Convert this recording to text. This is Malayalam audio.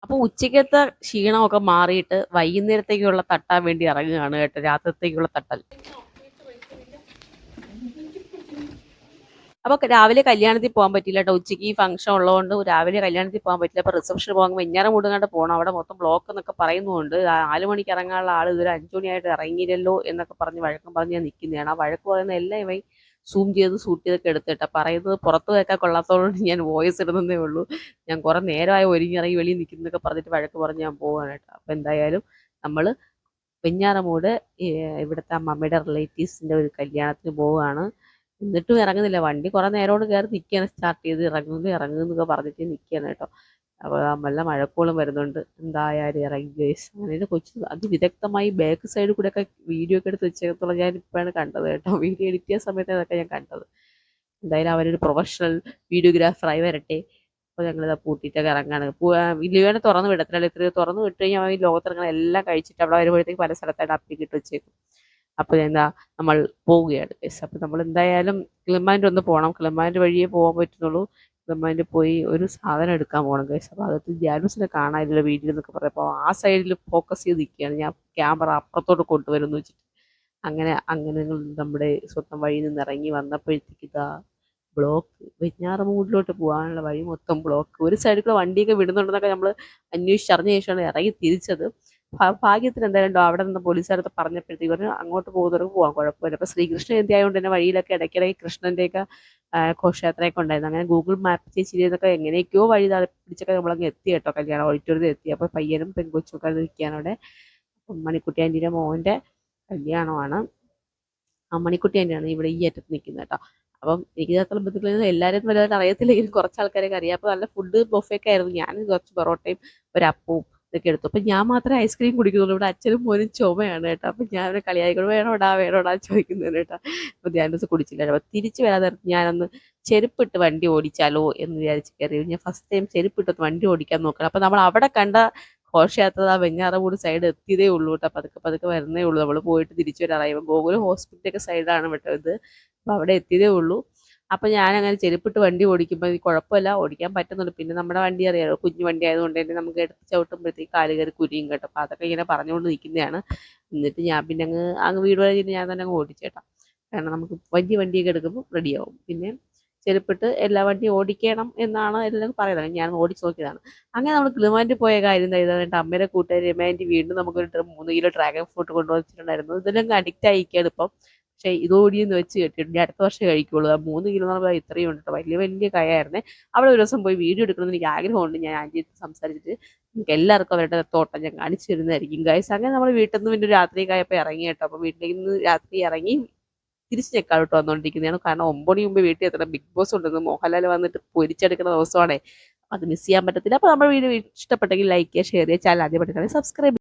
അപ്പോൾ ഉച്ചക്കത്തെ ക്ഷീണമൊക്കെ മാറിയിട്ട് വൈകുന്നേരത്തേക്കുള്ള തട്ടാൻ വേണ്ടി ഇറങ്ങുകയാണ് കേട്ടോ, രാത്രിത്തേക്കുള്ള തട്ടൽ. അപ്പോൾ രാവിലെ കല്യാണത്തിൽ പോകാൻ പറ്റില്ല കേട്ടോ, ഉച്ചയ്ക്ക് ഈ ഫംഗ്ഷൻ ഉള്ളതുകൊണ്ട് രാവിലെ കല്യാണത്തിൽ പോകാൻ പറ്റില്ല. അപ്പോൾ റിസപ്ഷന് പോകാൻ വെഞ്ഞാറമൂട് പോകണം, അവിടെ മൊത്തം ബ്ലോക്ക് എന്നൊക്കെ പറയുന്നുണ്ട്. 4 മണിക്ക് ഇറങ്ങാനുള്ള ആൾ ഇതൊരു 5 മണിയായിട്ട് ഇറങ്ങിയില്ലല്ലോ എന്നൊക്കെ പറഞ്ഞ് വഴക്കം പറഞ്ഞ് ഞാൻ നിൽക്കുന്നതാണ്. ആ വഴക്ക് പറയുന്ന എല്ലാം ഇവൻ സൂം ചെയ്ത് ഷൂട്ട് ചെയ്തൊക്കെ എടുത്തിട്ടാ പറയുന്നത്. പുറത്ത് കേൾക്കാൻ കൊള്ളാത്തതുകൊണ്ട് ഞാൻ വോയിസ് ഇടുന്നതേ ഉള്ളൂ. ഞാൻ കുറേ നേരമായി ഒരുങ്ങിയിറങ്ങി വെളിയിൽ നിൽക്കുന്നതൊക്കെ പറഞ്ഞിട്ട് വഴക്ക് പറഞ്ഞ് ഞാൻ പോവാണ് കേട്ടോ. അപ്പോൾ എന്തായാലും നമ്മൾ വെഞ്ഞാറമൂട് ഇവിടുത്തെ മമ്മിയുടെ റിലേറ്റീവ്സിൻ്റെ ഒരു കല്യാണത്തിന് പോവുകയാണ്. എന്നിട്ടും ഇറങ്ങുന്നില്ല. വണ്ടി കുറേ നേരം കൊണ്ട് കയറി നിൽക്കുകയാണ്, സ്റ്റാർട്ട് ചെയ്ത് ഇറങ്ങുന്നൊക്കെ പറഞ്ഞിട്ട് നിൽക്കുകയാണ് കേട്ടോ. അപ്പോൾ നല്ല മഴക്കോളും വരുന്നുണ്ട്. എന്തായാലും ഇറങ്ങി ഗൈസ്. അങ്ങനെ കൊച്ചു അതിവിദഗ്ധമായി ബാക്ക് സൈഡിൽ കൂടെയൊക്കെ വീഡിയോ ഒക്കെ എടുത്ത് വെച്ചേക്കത്തുള്ള ഞാൻ ഇപ്പോഴാണ് കണ്ടത് കേട്ടോ. വീഡിയോ എഡിറ്റ് ചെയ്യുന്ന സമയത്ത് അതൊക്കെ ഞാൻ കണ്ടത്. എന്തായാലും അവരൊരു പ്രൊഫഷണൽ വീഡിയോഗ്രാഫറായി വരട്ടെ. അപ്പോൾ ഞങ്ങളിത് പൂട്ടിയിട്ടൊക്കെ ഇറങ്ങാണ്. ലിയോനെ തുറന്ന് വിടത്തില്ല. ഇത്രയും തുറന്ന് വിട്ട് കഴിഞ്ഞാൽ ഈ ലോകത്തിറങ്ങുന്ന എല്ലാം കഴിച്ചിട്ട് അവിടെ വരുമ്പോഴത്തേക്ക് പല സ്ഥലത്തായിട്ട് അപ്പിക്കിട്ട് വെച്ചേക്കും. അപ്പോൾ എന്താ നമ്മൾ പോവുകയാണ് ഗൈസ്. അപ്പോൾ നമ്മൾ എന്തായാലും കിളിമാൻ്റെ ഒന്ന് പോകണം. കിളിമാൻ്റെ വഴിയേ പോകാൻ പറ്റുന്നുള്ളൂ. കിളിമാൻ്റെ പോയി ഒരു സാധനം എടുക്കാൻ പോകണം ഗൈസ്. അപ്പോൾ അകത്ത് ജാനൂസിനെ കാണാനില്ല വീഡിയോ എന്നൊക്കെ പറഞ്ഞപ്പോൾ ആ സൈഡിൽ ഫോക്കസ് ചെയ്ത് നിൽക്കുകയാണ്. ഞാൻ ക്യാമറ അപ്പുറത്തോട്ട് കൊണ്ടുവരുമെന്ന് വെച്ചിട്ട് അങ്ങനെ നമ്മുടെ സ്വന്തം വഴിയിൽ നിന്ന് ഇറങ്ങി വന്നപ്പോഴത്തേക്ക് ഇതാ ബ്ലോക്ക്. വെഞ്ഞാറമൂടിലോട്ട് പോകാനുള്ള വഴി മൊത്തം ബ്ലോക്ക്. ഒരു സൈഡിൽ കൂടെ വണ്ടിയൊക്കെ വിടുന്നുണ്ടെന്നൊക്കെ നമ്മൾ അന്വേഷിച്ചറിഞ്ഞ ശേഷമാണ് ഇറങ്ങി തിരിച്ചത്. ഭാഗ്യത്തിന് എന്തായാലും അവിടെ നിന്ന് പോലീസുകാരത്തെ പറഞ്ഞപ്പോഴത്തേക്ക് പറഞ്ഞു അങ്ങോട്ട് പോകുന്നവർക്ക് പോകാൻ കുഴപ്പമില്ല. അപ്പോൾ ശ്രീകൃഷ്ണ ജയന്തി ആയതുകൊണ്ട് തന്നെ വഴിയിലൊക്കെ ഇടയ്ക്കിടയ്ക്ക് കൃഷ്ണൻ്റെയൊക്കെ ഘോഷയാത്രയൊക്കെ ഉണ്ടായിരുന്നു. അങ്ങനെ ഗൂഗിൾ മാപ്പ് ചെയ്തൊക്കെ എങ്ങനെയൊക്കെയോ വഴി പിടിച്ചൊക്കെ നമ്മളങ്ങ് എത്തി കേട്ടോ. കല്യാണം ഓഡിറ്റോറിയത്തിൽ എത്തി. അപ്പോൾ പയ്യനും പെൺകൊച്ചുമൊക്കെ നിൽക്കുകയാണ് അവിടെ. മണിക്കുട്ടി ആൻറ്റീൻ്റെ മോൻ്റെ കല്യാണമാണ്. മണിക്കുട്ടി ആൻറ്റിയാണ് ഇവിടെ ഈ അറ്റത്ത് നിൽക്കുന്നത് കേട്ടോ. അപ്പം എനിക്ക് അത്ര ബന്ധുക്കളിൽ എല്ലാവരും വലുതായിട്ട് അറിയത്തില്ലെങ്കിലും കുറച്ച് ആൾക്കാരൊക്കെ അറിയാം. അപ്പോൾ നല്ല ഫുഡ് ബൊഫയൊക്കെ ആയിരുന്നു. ഞാൻ കുറച്ച് പൊറോട്ടയും ഒരു അപ്പവും ഇതൊക്കെ എടുത്തു. അപ്പം ഞാൻ മാത്രമേ ഐസ്ക്രീം കുടിക്കുന്നുള്ളൂ. ഇവിടെ അച്ഛനും മോനും ചുമയാണ് കേട്ടോ. അപ്പം ഞാൻ അവരെ കളിയായിക്കൊണ്ട് വേണോടാ ചോദിക്കുന്നത് കേട്ടോ. അപ്പോൾ ധ്യാനസ് കുടിച്ചില്ല. അപ്പോൾ തിരിച്ച് വരാൻ നേരത്ത് ഞാനൊന്ന് ചെരുപ്പിട്ട് വണ്ടി ഓടിച്ചാലോ എന്ന് വിചാരിച്ച് കയറി. ഞാൻ ഫസ്റ്റ് ടൈം ചെരുപ്പിട്ട് വണ്ടി ഓടിക്കാൻ നോക്കണം. അപ്പോൾ നമ്മൾ അവിടെ കണ്ട ഘോഷയാത്ര ആ വെഞ്ഞാറമൂട് സൈഡ് എത്തിയതേ ഉള്ളൂ കേട്ടോ. പതുക്കെ വരുന്നേ ഉള്ളൂ. നമ്മൾ പോയിട്ട് തിരിച്ചു വരാറായി. ഗോകുലം ഹോസ്പിറ്റലൊക്കെ സൈഡാണ് കേട്ടോ ഇത്. അപ്പോൾ അവിടെ എത്തിയതേ ഉള്ളൂ. അപ്പോൾ ഞാനങ്ങനെ ചെരുപ്പിട്ട് വണ്ടി ഓടിക്കുമ്പോൾ കുഴപ്പമില്ല, ഓടിക്കാൻ പറ്റുന്നുണ്ട്. പിന്നെ നമ്മുടെ വണ്ടി അറിയാമല്ലോ, കുഞ്ഞു വണ്ടി ആയതുകൊണ്ട് തന്നെ നമുക്ക് എടുത്ത് ചവിട്ടുമ്പോഴത്തേക്ക് കാല് കയറി കുരിയും കേട്ടോ. അപ്പോൾ അതൊക്കെ ഇങ്ങനെ പറഞ്ഞുകൊണ്ട് നിൽക്കുന്നതാണ്. എന്നിട്ട് ഞാൻ പിന്നെ അങ്ങ് വീട് വരെ ഞാൻ തന്നെ അങ്ങ് ഓടിച്ചേട്ടാ. കാരണം നമുക്ക് വലിയ വണ്ടിയൊക്കെ എടുക്കുമ്പോൾ റെഡിയാവും. പിന്നെ ചെരുപ്പിട്ട് എല്ലാ വണ്ടിയും ഓടിക്കണം എന്നാണ് എല്ലാവരും പറയുന്നത്. ഞാൻ ഓടിച്ച് നോക്കിയതാണ്. അങ്ങനെ നമ്മൾ കിളിമാൻ്റെ പോയ കാര്യം ചെയ്തത് അമ്മയുടെ കൂട്ടുകാരി രമേൻ്റെ വീണ്ടും നമുക്കൊരു 3 കിലോ ഡ്രാഗൺ ഫ്രൂട്ട് കൊണ്ടുവന്നിട്ടുണ്ടായിരുന്നു. ഇതിലങ്ങ് അഡിക്റ്റ് ആയിക്കാണ് ഇപ്പം. പക്ഷേ ഇതോടിയെന്ന് വെച്ച് കെട്ടിയിട്ടുണ്ട്. അടുത്ത വർഷം കഴിക്കുള്ളൂ. ആ 3 കിലോ എന്ന് പറയുമ്പോൾ ഇത്രയും ഉണ്ട് കേട്ടോ. വലിയ കയായിരുന്നേ. അവിടെ ഒരു ദിവസം പോയി വീഡിയോ എടുക്കണമെന്ന് എനിക്ക് ആഗ്രഹമുണ്ട്. ഞാൻ ആൻറ്റിയിട്ട് സംസാരിച്ചിട്ട് നിങ്ങൾക്ക് എല്ലാവർക്കും അവരുടെ തോട്ടം ഞാൻ കാണിച്ചു തരുന്നതായിരിക്കും ഗൈസ്. അങ്ങനെ നമ്മൾ വീട്ടിൽ നിന്ന് പിന്നെ രാത്രിയൊക്കെ ഇറങ്ങി കേട്ടോ. അപ്പോൾ വീട്ടിലേക്ക് നിന്ന് രാത്രി ഇറങ്ങി തിരിച്ച് ചെക്കാലോട്ട് വന്നുകൊണ്ടിരിക്കുന്നതാണ്. കാരണം 9 മണി മുമ്പ് വീട്ടിൽ എത്തണം. ബിഗ് ബോസ് ഉണ്ടെന്ന് മോഹൻലാൽ വന്നിട്ട് പൊരിച്ചെടുക്കുന്ന ദിവസമാണേ. അത് മിസ് ചെയ്യാൻ പറ്റത്തില്ല. അപ്പോൾ നമ്മുടെ വീഡിയോ ഇഷ്ടപ്പെട്ടെങ്കിൽ ലൈക്ക് ചെയ്യുക, ഷെയർ ചെയ്യുക, ചാനൽ ആദ്യമായിട്ട് സബ്സ്ക്രൈബ്